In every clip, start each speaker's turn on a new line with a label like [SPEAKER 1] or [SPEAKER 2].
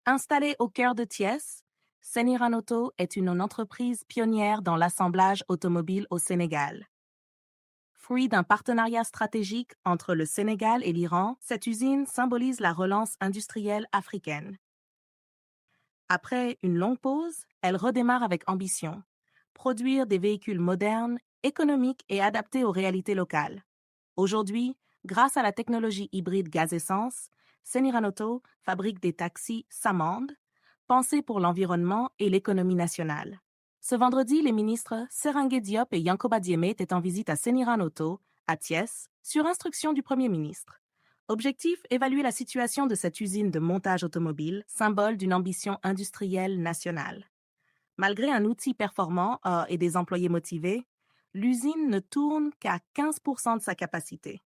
[SPEAKER 1] Installée au cœur de Thiès, Seniran Auto est une entreprise pionnière dans l'assemblage automobile au Sénégal. Fruit d'un partenariat stratégique entre le Sénégal et l'Iran, cette usine symbolise la relance industrielle africaine. Après une longue pause, elle redémarre avec ambition. Produire des véhicules modernes, économiques et adaptés aux réalités locales. Aujourd'hui, grâce à la technologie hybride gaz-essence, Seniran Auto fabrique des taxis Samand, pensés pour l'environnement et l'économie nationale. Ce vendredi, les ministres Seringue Diop et Yankoba Diémé étaient en visite à Seniran Auto, à Thiès, sur instruction du Premier ministre. Objectif, évaluer la situation de cette usine de montage automobile, symbole d'une ambition industrielle nationale. Malgré un outil performant et des employés motivés, l'usine ne tourne qu'à 15% de sa capacité.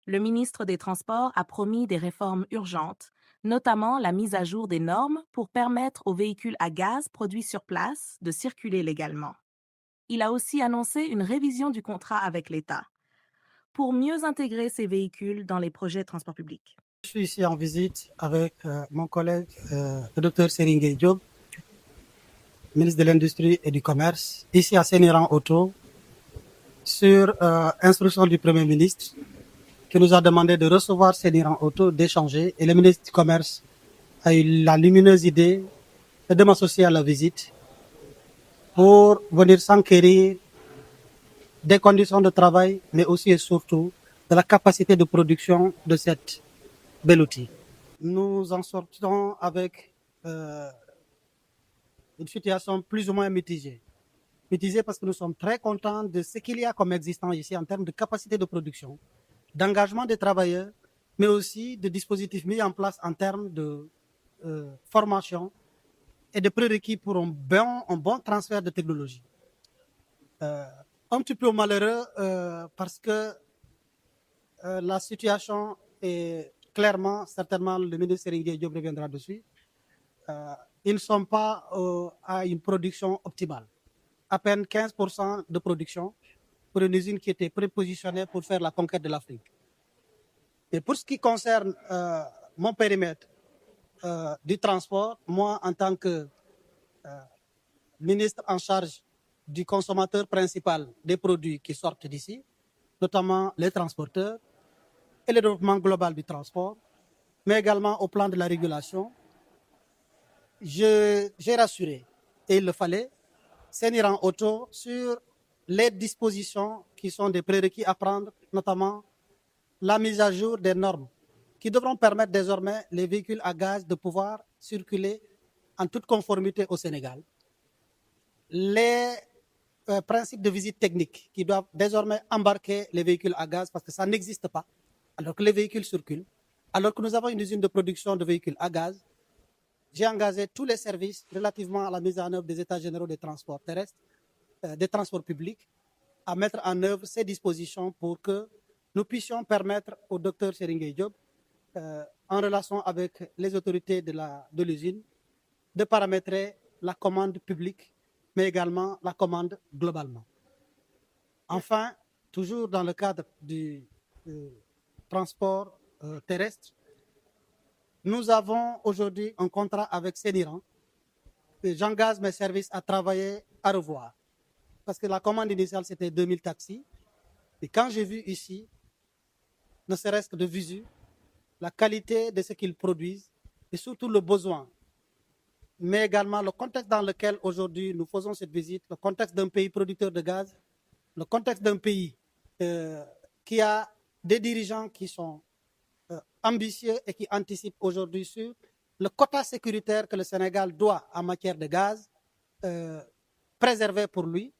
[SPEAKER 1] Le ministre des Transports a promis des réformes urgentes, notamment la mise à jour des normes pour permettre aux véhicules à gaz produits sur place de circuler légalement. Il a aussi annoncé une révision du contrat avec l'État pour mieux intégrer ces véhicules dans les projets de transport public.
[SPEAKER 2] Je suis ici en visite avec mon collègue, le docteur Seringue Diop, ministre de l'Industrie et du Commerce, ici à Seniran Auto, sur instruction du Premier ministre, qui nous a demandé de recevoir Seniran Auto, d'échanger, et le ministre du Commerce a eu la lumineuse idée de m'associer à la visite pour venir s'enquérir des conditions de travail, mais aussi et surtout de la capacité de production de cette bel outil. Nous en sortons avec une situation plus ou moins mitigée. Mitigée parce que nous sommes très contents de ce qu'il y a comme existant ici en termes de capacité de production, d'engagement des travailleurs, mais aussi de dispositifs mis en place en termes de formation et de prérequis pour un bon transfert de technologie. Un petit peu malheureux parce que la situation est clairement, certainement le ministre Seringue Diop reviendra dessus, ils ne sont pas à une production optimale. À peine 15% de production pour une usine qui était prépositionnée pour faire la conquête de l'Afrique. Et pour ce qui concerne mon périmètre du transport, moi en tant que ministre en charge du consommateur principal des produits qui sortent d'ici, notamment les transporteurs et le développement global du transport, mais également au plan de la régulation, j'ai rassuré, et il le fallait, Seniran Auto sur les dispositions qui sont des prérequis à prendre, notamment la mise à jour des normes qui devront permettre désormais les véhicules à gaz de pouvoir circuler en toute conformité au Sénégal. Les principes de visite technique qui doivent désormais embarquer les véhicules à gaz parce que ça n'existe pas, alors que les véhicules circulent, alors que nous avons une usine de production de véhicules à gaz. J'ai engagé tous les services relativement à la mise en œuvre des états généraux des transports terrestres, des transports publics, à mettre en œuvre ces dispositions pour que nous puissions permettre au docteur Seringue Diop, en relation avec les autorités de l'usine, de paramétrer la commande publique, mais également la commande globalement. Enfin, toujours dans le cadre du transport terrestre, nous avons aujourd'hui un contrat avec Seniran et j'engage mes services à travailler à revoir. Parce que la commande initiale, c'était 2000 taxis. Et quand j'ai vu ici, ne serait-ce que de visu, la qualité de ce qu'ils produisent et surtout le besoin, mais également le contexte dans lequel aujourd'hui nous faisons cette visite, le contexte d'un pays producteur de gaz, le contexte d'un pays qui a des dirigeants qui sont ambitieux et qui anticipent aujourd'hui sur le quota sécuritaire que le Sénégal doit en matière de gaz préserver pour lui,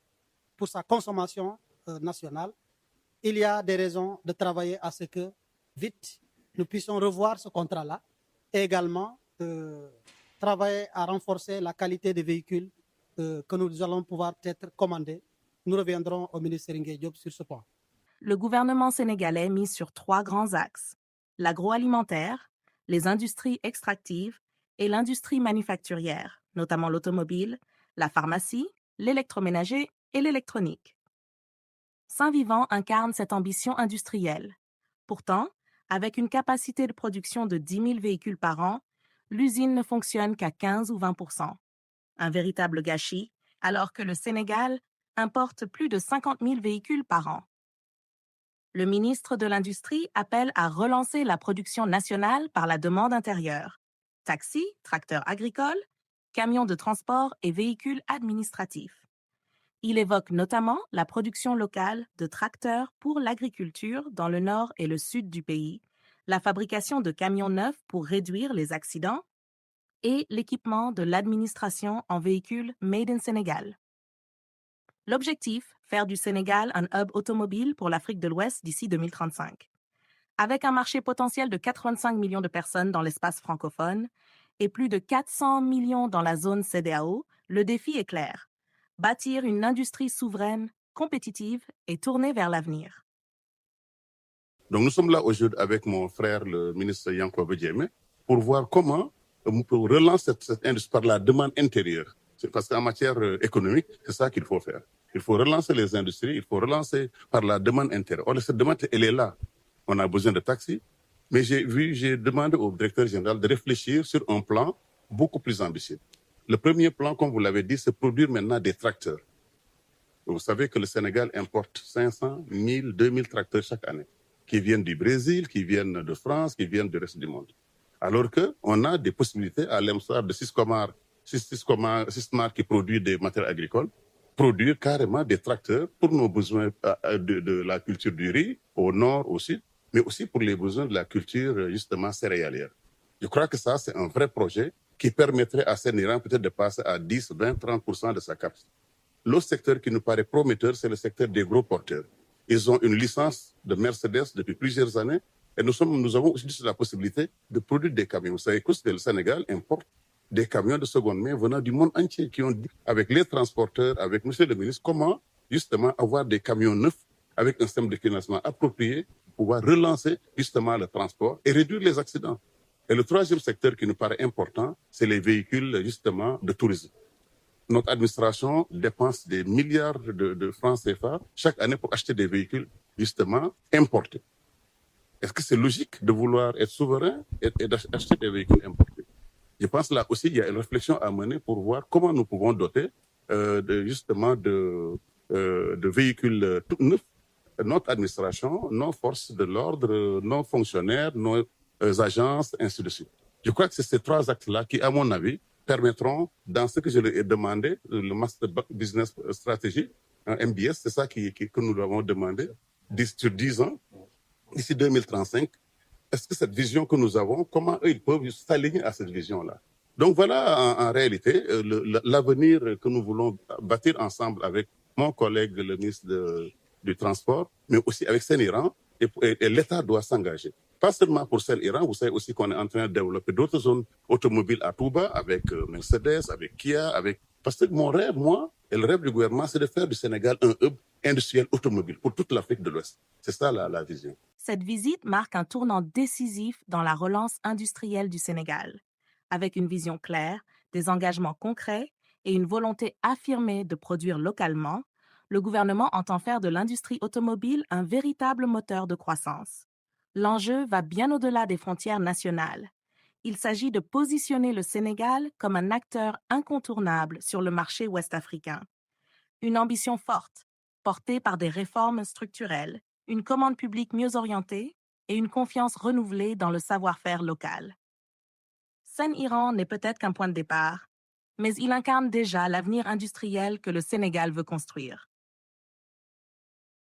[SPEAKER 2] pour sa consommation nationale. Il y a des raisons de travailler à ce que, vite, nous puissions revoir ce contrat-là et également travailler à renforcer la qualité des véhicules que nous allons pouvoir peut-être commander. Nous reviendrons au ministre Seringue Diop sur ce point.
[SPEAKER 1] Le gouvernement sénégalais mise sur 3 grands axes: l'agroalimentaire, les industries extractives et l'industrie manufacturière, notamment l'automobile, la pharmacie, l'électroménager et l'électronique. Saint-Vivant incarne cette ambition industrielle. Pourtant, avec une capacité de production de 10 000 véhicules par an, l'usine ne fonctionne qu'à 15 ou 20 un véritable gâchis, alors que le Sénégal importe plus de 50 000 véhicules par an. Le ministre de l'Industrie appelle à relancer la production nationale par la demande intérieure. Taxis, tracteurs agricoles, camions de transport et véhicules administratifs. Il évoque notamment la production locale de tracteurs pour l'agriculture dans le nord et le sud du pays, la fabrication de camions neufs pour réduire les accidents et l'équipement de l'administration en véhicules Made in Sénégal. L'objectif, faire du Sénégal un hub automobile pour l'Afrique de l'Ouest d'ici 2035. Avec un marché potentiel de 85 millions de personnes dans l'espace francophone et plus de 400 millions dans la zone CEDEAO, le défi est clair. Bâtir une industrie souveraine, compétitive et tournée vers l'avenir.
[SPEAKER 3] Donc nous sommes là aujourd'hui avec mon frère, le ministre Yankoba Diémé, pour voir comment on peut relancer cette industrie par la demande intérieure. Parce qu'en matière économique, c'est ça qu'il faut faire. Il faut relancer les industries, il faut relancer par la demande intérieure. Or, cette demande, elle est là. On a besoin de taxis. Mais j'ai demandé au directeur général de réfléchir sur un plan beaucoup plus ambitieux. Le premier plan, comme vous l'avez dit, c'est produire maintenant des tracteurs. Vous savez que le Sénégal importe 500, 1000, 2000 tracteurs chaque année, qui viennent du Brésil, qui viennent de France, qui viennent du reste du monde. Alors qu'on a des possibilités, à l'IMSAR de Siscomar qui produit des matériaux agricoles, produire carrément des tracteurs pour nos besoins de la culture du riz, au nord, au sud, mais aussi pour les besoins de la culture justement céréalière. Je crois que ça, c'est un vrai projet qui permettrait à Sénéran peut-être de passer à 10, 20, 30% de sa capacité. L'autre secteur qui nous paraît prometteur, c'est le secteur des gros porteurs. Ils ont une licence de Mercedes depuis plusieurs années et nous avons aussi la possibilité de produire des camions. Vous savez que le Sénégal importe des camions de seconde main venant du monde entier qui ont dit, avec les transporteurs, avec monsieur le ministre, comment justement avoir des camions neufs avec un système de financement approprié pour pouvoir relancer justement le transport et réduire les accidents. Et le troisième secteur qui nous paraît important, c'est les véhicules justement de tourisme. Notre administration dépense des milliards de francs CFA chaque année pour acheter des véhicules justement importés. Est-ce que c'est logique de vouloir être souverain et d'acheter des véhicules importés? Je pense là aussi il y a une réflexion à mener pour voir comment nous pouvons doter de véhicules tout neufs notre administration, nos forces de l'ordre, nos fonctionnaires, nos agences, ainsi de suite. Je crois que c'est ces trois actes-là qui, à mon avis, permettront, dans ce que je leur ai demandé, le Master Business Strategy, MBS, c'est ça que nous leur avons demandé, sur 10 ans, d'ici 2035. Est-ce que cette vision que nous avons, comment eux, ils peuvent s'aligner à cette vision-là? Donc voilà, en réalité, l'avenir que nous voulons bâtir ensemble avec mon collègue, le ministre du Transport, mais aussi avec Sénéran, et l'État doit s'engager. Pas seulement pour Sénéran, vous savez aussi qu'on est en train de développer d'autres zones automobiles à Touba, avec Mercedes, avec Kia, parce que mon rêve, moi, et le rêve du gouvernement, c'est de faire du Sénégal un hub industriel automobile pour toute l'Afrique de l'Ouest. C'est ça la vision.
[SPEAKER 1] Cette visite marque un tournant décisif dans la relance industrielle du Sénégal, avec une vision claire, des engagements concrets et une volonté affirmée de produire localement. Le gouvernement entend faire de l'industrie automobile un véritable moteur de croissance. L'enjeu va bien au-delà des frontières nationales. Il s'agit de positionner le Sénégal comme un acteur incontournable sur le marché ouest-africain. Une ambition forte, portée par des réformes structurelles, une commande publique mieux orientée et une confiance renouvelée dans le savoir-faire local. Sénéran n'est peut-être qu'un point de départ, mais il incarne déjà l'avenir industriel que le Sénégal veut construire.